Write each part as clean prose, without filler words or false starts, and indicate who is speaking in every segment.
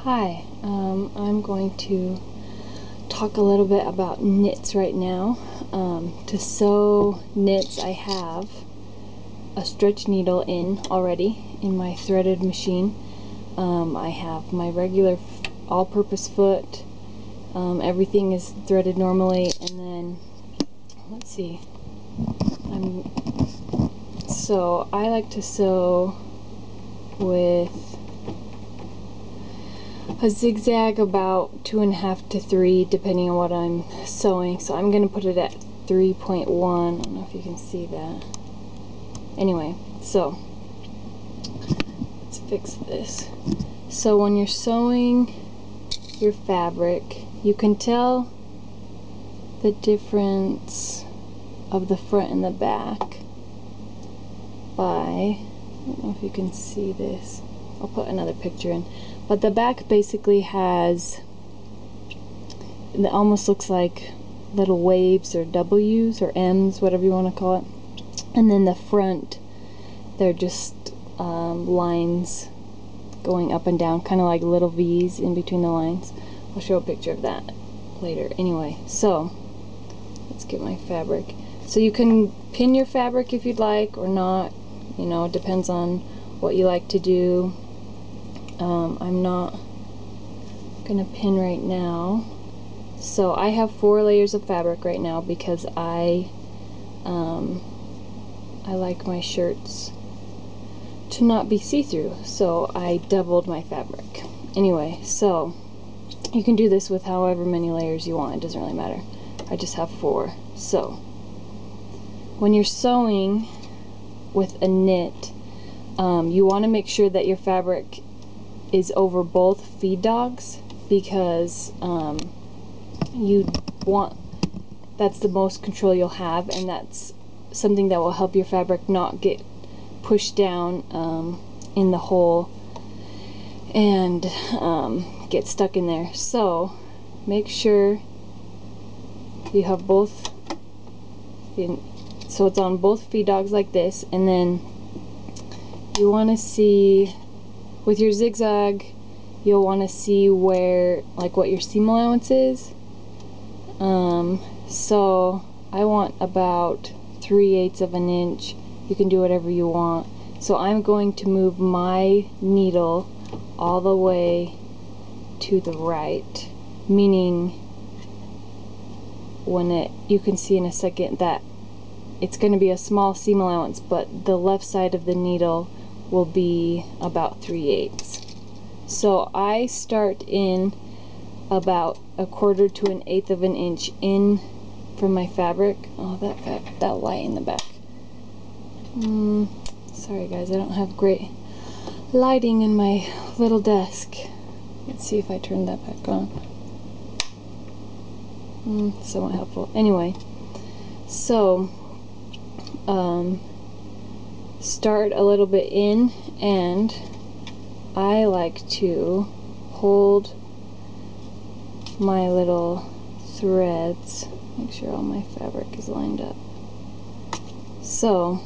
Speaker 1: Hi, I'm going to talk a little bit about knits right now. To sew knits, I have a stretch needle in already in my threaded machine. I have my regular all-purpose foot. Everything is threaded normally, and then let's see. So I like to sew with a zigzag about 2.5 to 3 depending on what I'm sewing. So I'm going to put it at 3.1. I don't know if you can see that. Anyway, so let's fix this. So when you're sewing your fabric, you can tell the difference of the front and the back by, I don't know if you can see this. I'll put another picture in. But the back basically has, it almost looks like little waves or W's or M's, whatever you want to call it. And then the front, they're just lines going up and down, kind of like little V's in between the lines. I'll show a picture of that later. Anyway, so let's get my fabric. So you can pin your fabric if you'd like or not. You know, it depends on what you like to do. I'm not gonna pin right now. So I have 4 layers of fabric right now because I like my shirts to not be see-through, so I doubled my fabric. Anyway, so you can do this with however many layers you want, it doesn't really matter. I just have 4. So when you're sewing with a knit, you want to make sure that your fabric is over both feed dogs, because that's the most control you'll have, and that's something that will help your fabric not get pushed down in the hole and get stuck in there. So make sure you have both so it's on both feed dogs like this, and then you want to see with your zigzag, you'll want to see where, like, what your seam allowance is. So I want about 3/8 of an inch. You can do whatever you want. So I'm going to move my needle all the way to the right, meaning when you can see in a second that it's going to be a small seam allowance, but the left side of the needle will be about 3/8. So I start in about 1/4 to 1/8 of an inch in from my fabric. Oh, that light in the back. Sorry guys, I don't have great lighting in my little desk. Let's see if I turn that back on. Somewhat helpful. Anyway, so start a little bit in, and I like to hold my little threads, make sure all my fabric is lined up. So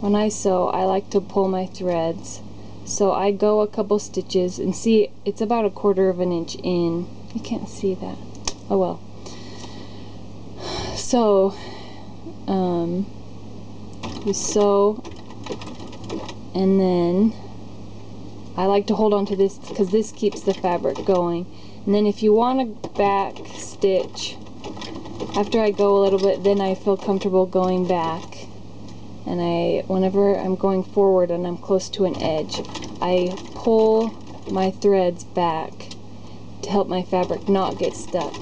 Speaker 1: when I sew, I like to pull my threads. So I go a couple stitches, and see, it's about 1/4 of an inch in. You can't see that. Oh well. So you sew, and then I like to hold on to this because this keeps the fabric going. And then if you want to back stitch, after I go a little bit, then I feel comfortable going back. And whenever I'm going forward and I'm close to an edge, I pull my threads back to help my fabric not get stuck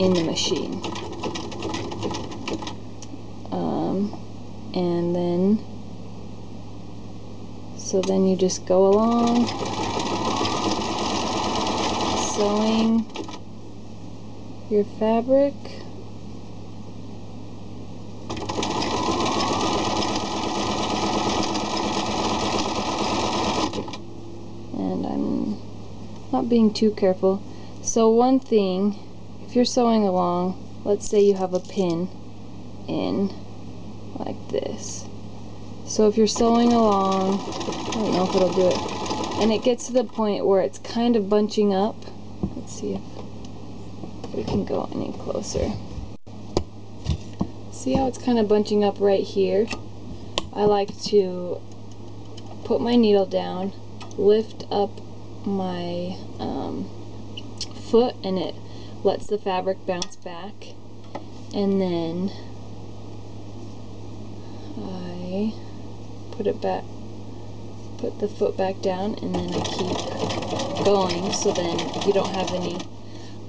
Speaker 1: in the machine. And then, so then you just go along, sewing your fabric. And I'm not being too careful. So one thing, if you're sewing along, let's say you have a pin in like this. So if you're sewing along, I don't know if it'll do it. and it gets to the point where it's kind of bunching up. Let's see if we can go any closer. See how it's kind of bunching up right here? I like to put my needle down, lift up my foot, and it lets the fabric bounce back, and then I put it back, put the foot back down, and then I keep going, so then you don't have any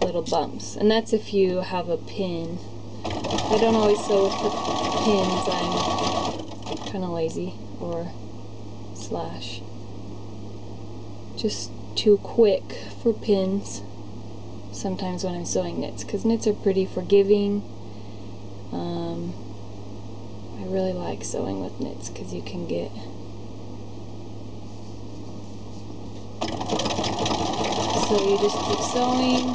Speaker 1: little bumps. And that's if you have a pin. I don't always sew with the pins. I'm kind of lazy, or slash just too quick for pins sometimes when I'm sewing knits, because knits are pretty forgiving. I really like sewing with knits because you can get so you just keep sewing.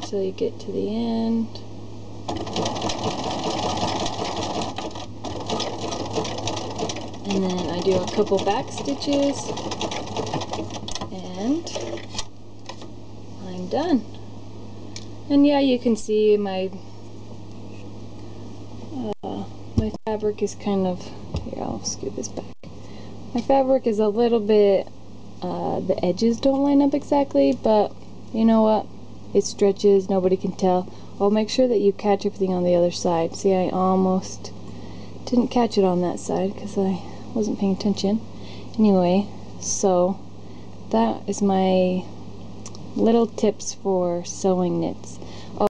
Speaker 1: So you get to the end. And then I do a couple back stitches, and I'm done. And yeah, you can see my fabric is kind of, here, I'll scoot this back. My fabric is a little bit, the edges don't line up exactly, but you know what? It stretches, nobody can tell. I'll make sure that you catch everything on the other side. See, I almost didn't catch it on that side because I wasn't paying attention. Anyway, so that is my little tips for sewing knits.